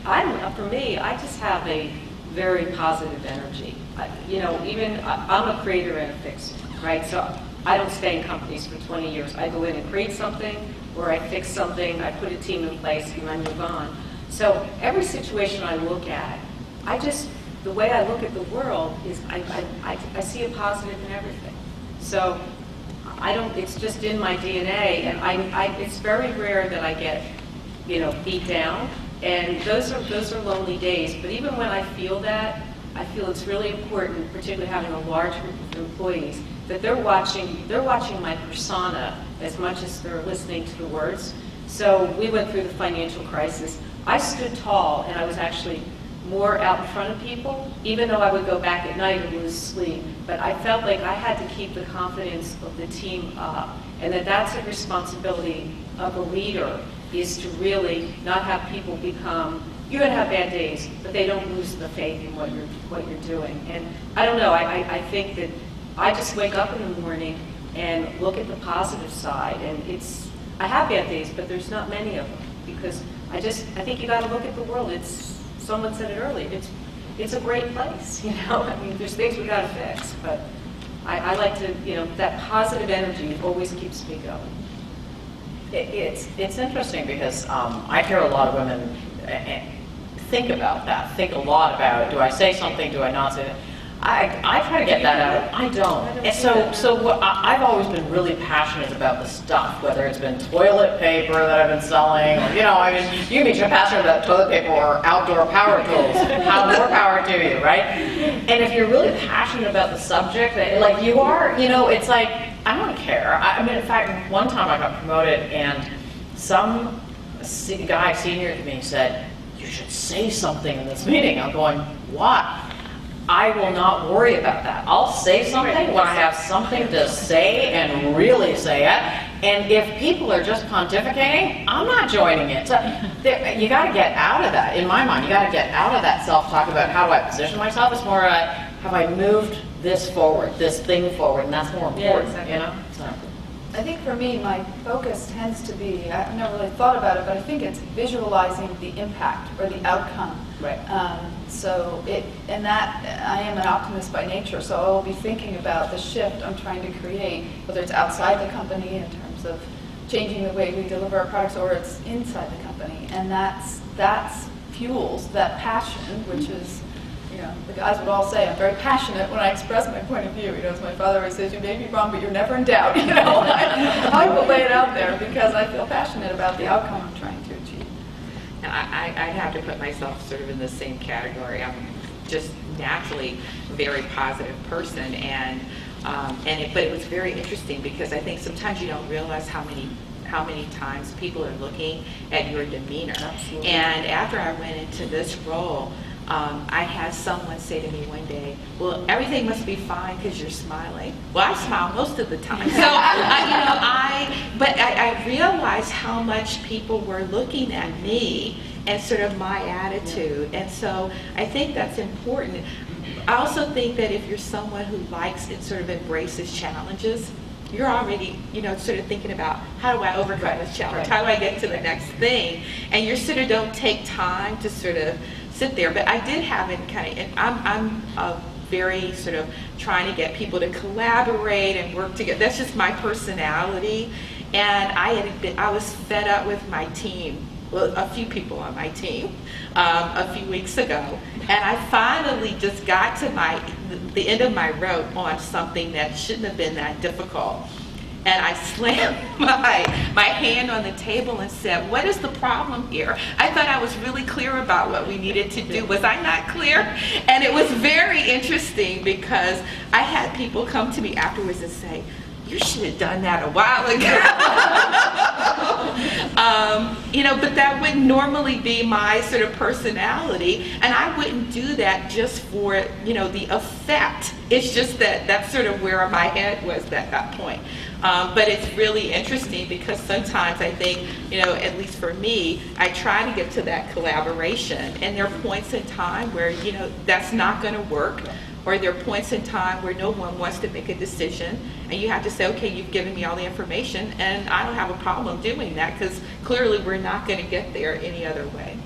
For me, I just have a very positive energy. I'm a creator and a fixer, right? So I don't stay in companies for 20 years. I go in and create something, or I fix something, I put a team in place, and I move on. So every situation I look at, the way I look at the world is I see a positive in everything. So it's just in my DNA, and it's very rare that I get, beat down. And those are lonely days. But even when I feel that, I feel it's really important, particularly having a large group of employees, that they're watching my persona as much as they're listening to the words. So we went through the financial crisis. I stood tall, and I was actually more out in front of people, even though I would go back at night and lose sleep. But I felt like I had to keep the confidence of the team up, and that's a responsibility of a leader, is to really not have people become, you're going to have bad days, but they don't lose the faith in what you're doing. And I don't know, I think that I just wake up in the morning and look at the positive side, and I have bad days, but there's not many of them, because I think you got to look at the world. Someone said it earlier, it's a great place, I mean, there's things we got to fix, but I like to, that positive energy always keeps me going. It's interesting because I hear a lot of women think about that, think a lot about, do I say something, do I not say it? I try to get that out. I don't. And so I've always been really passionate about the stuff, whether it's been toilet paper that I've been selling, or, you can be passionate about toilet paper or outdoor power tools. How more power to you, right? And if you're really passionate about the subject, like you are, it's like, I don't care. I mean, in fact, one time I got promoted and some guy senior to me said, you should say something in this meeting. I'm going, what? I will not worry about that. I'll say something when I have something to say and really say it. And if people are just pontificating, I'm not joining it. So you got to get out of that. In my mind, you got to get out of that self-talk about how do I position myself. It's more have I moved this forward, this thing forward, and that's more important, So. I think for me, my focus tends to be, I've never really thought about it, but I think it's visualizing the impact or the outcome. Right. And that I am an optimist by nature, so I will be thinking about the shift I'm trying to create, whether it's outside the company in terms of changing the way we deliver our products, or it's inside the company. And that's fuels that passion, which is, the guys would all say I'm very passionate when I express my point of view. As my father always says, you may be wrong, but you're never in doubt. I will lay it out there because I feel passionate about the outcome I'm trying to achieve. I'd have to put myself sort of in the same category. I'm just naturally a very positive person, but it was very interesting because I think sometimes you don't realize how many times people are looking at your demeanor. Absolutely. And after I went into this role, I had someone say to me one day, well, everything must be fine because you're smiling. Well, I smile most of the time. So, I realized how much people were looking at me and sort of my attitude. And so I think that's important. I also think that if you're someone who likes and sort of embraces challenges, you're already, sort of thinking about how do I overcome this challenge? How do I get to the next thing? And you sort of don't take time to sort of sit there. But I did have it I'm very sort of trying to get people to collaborate and work together. That's just my personality. And I was fed up with my team, well, a few people on my team, a few weeks ago. And I finally just got to the end of my rope on something that shouldn't have been that difficult. And I slammed my hand on the table and said, what is the problem here? I thought I was really clear about what we needed to do. Was I not clear? And it was very interesting because I had people come to me afterwards and say, you should have done that a while ago. But that wouldn't normally be my sort of personality, and I wouldn't do that just for, the effect. It's just that that's sort of where my head was at that point. But it's really interesting because sometimes I think, at least for me, I try to get to that collaboration, and there are points in time where, that's not going to work. Or there are points in time where no one wants to make a decision, and you have to say, okay, you've given me all the information, and I don't have a problem doing that because clearly we're not going to get there any other way.